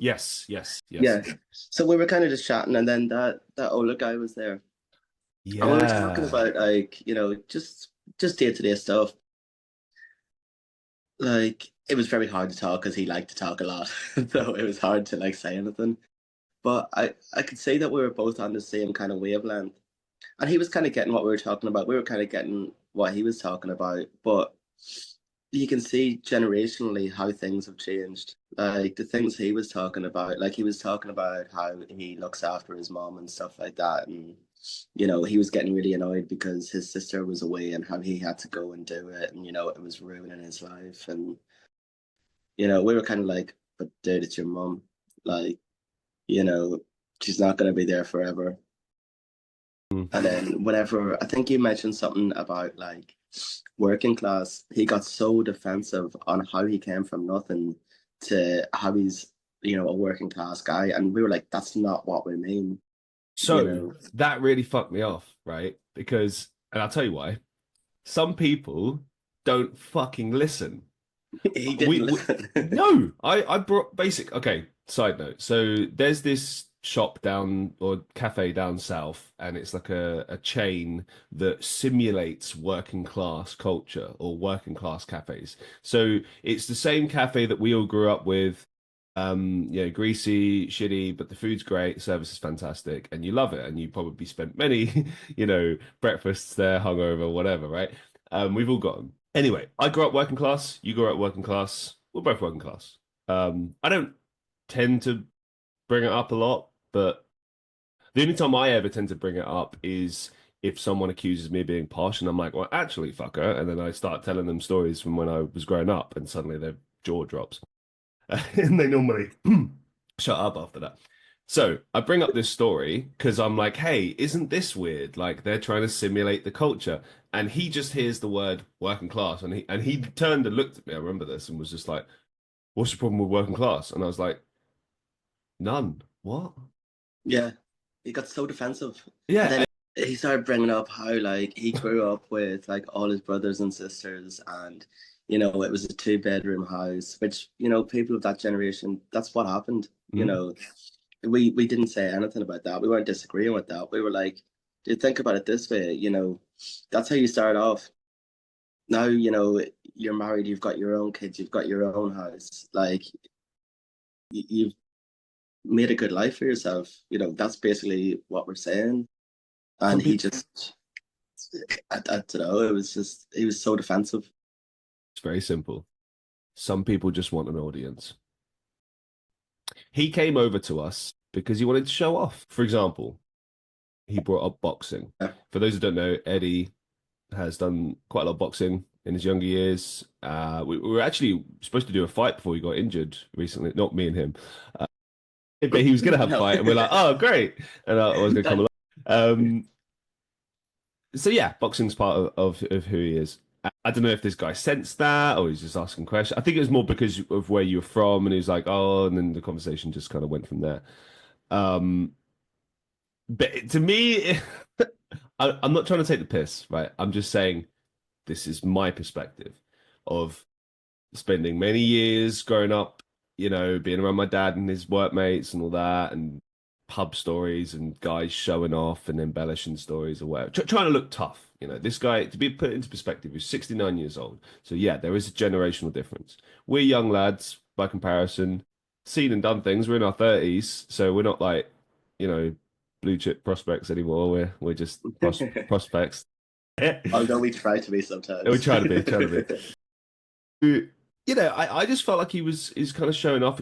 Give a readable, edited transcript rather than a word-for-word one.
Yes. Yeah. So we were kind of just chatting, and then that older guy was there. And we were talking Yeah. about, like, just day-to-day stuff. Like, it was very hard to talk because he liked to talk a lot. So it was hard to like say anything. But I could say that we were both on the same kind of wavelength. And he was kind of getting what we were talking about. We were kind of getting what he was talking about. But you can see generationally how things have changed. Like the things he was talking about, like he was talking about how he looks after his mom and stuff like that. And, he was getting really annoyed because his sister was away and how he had to go and do it. And, it was ruining his life. And, we were kind of like, but dude, it's your mom. Like, you know, she's not going to be there forever. And then whenever I think you mentioned something about like working class, he got so defensive on how he came from nothing to how he's, a working class guy. And we were like, that's not what we mean. So that really fucked me off, right? Because, and I'll tell you why. Some people don't fucking listen. He didn't listen. No, I brought basic. Okay, side note. So there's this shop down or cafe down south, and it's like a chain that simulates working class culture or working class cafes. So it's the same cafe that we all grew up with. Greasy, shitty, but the food's great, service is fantastic, and you love it, and you probably spent many, breakfasts there, hungover, whatever, right? We've all got them. Anyway, I grew up working class. You grew up working class. We're both working class. I don't tend to bring it up a lot, but the only time I ever tend to bring it up is if someone accuses me of being posh, and I'm like, well, actually, fucker, and then I start telling them stories from when I was growing up, and suddenly their jaw drops, and they normally shut up after that. So I bring up this story because I'm like, hey, isn't this weird? Like they're trying to simulate the culture. And he just hears the word working class, and he turned and looked at me. I remember this and was just like, what's the problem with working class? And I was like, none. What? Yeah, he got so defensive. Yeah. And then he started bringing up how like he grew up with like all his brothers and sisters, and it was a two-bedroom house, which people of that generation, that's what happened. We didn't say anything about that. We weren't disagreeing with that. We were like, dude, think about it this way, that's how you start off. Now, you're married, you've got your own kids, you've got your own house. Like, you've made a good life for yourself. That's basically what we're saying. And he just, I don't know, he was so defensive. It's very simple. Some people just want an audience. He came over to us because he wanted to show off. For example, he brought up boxing. Yeah. For those who don't know, Eddie has done quite a lot of boxing in his younger years. We were actually supposed to do a fight before he got injured recently. Not me and him. But he was going to have a fight, and we're like, oh, great. And I was going to come along. So yeah, boxing's part of who he is. I don't know if this guy sensed that or he's just asking questions. I think it was more because of where you're from, and he was like, oh, and then the conversation just kind of went from there. But to me, I'm not trying to take the piss, right? I'm just saying this is my perspective of spending many years growing up, being around my dad and his workmates and all that, and pub stories and guys showing off and embellishing stories or whatever, trying to look tough. This guy, to be put into perspective, is 69 years old. So yeah, there is a generational difference. We're young lads by comparison, seen and done things. We're in our 30s, so we're not like, blue chip prospects anymore. We're just prospects. Although we try to be sometimes. We try to be. I just felt like he's kind of showing off.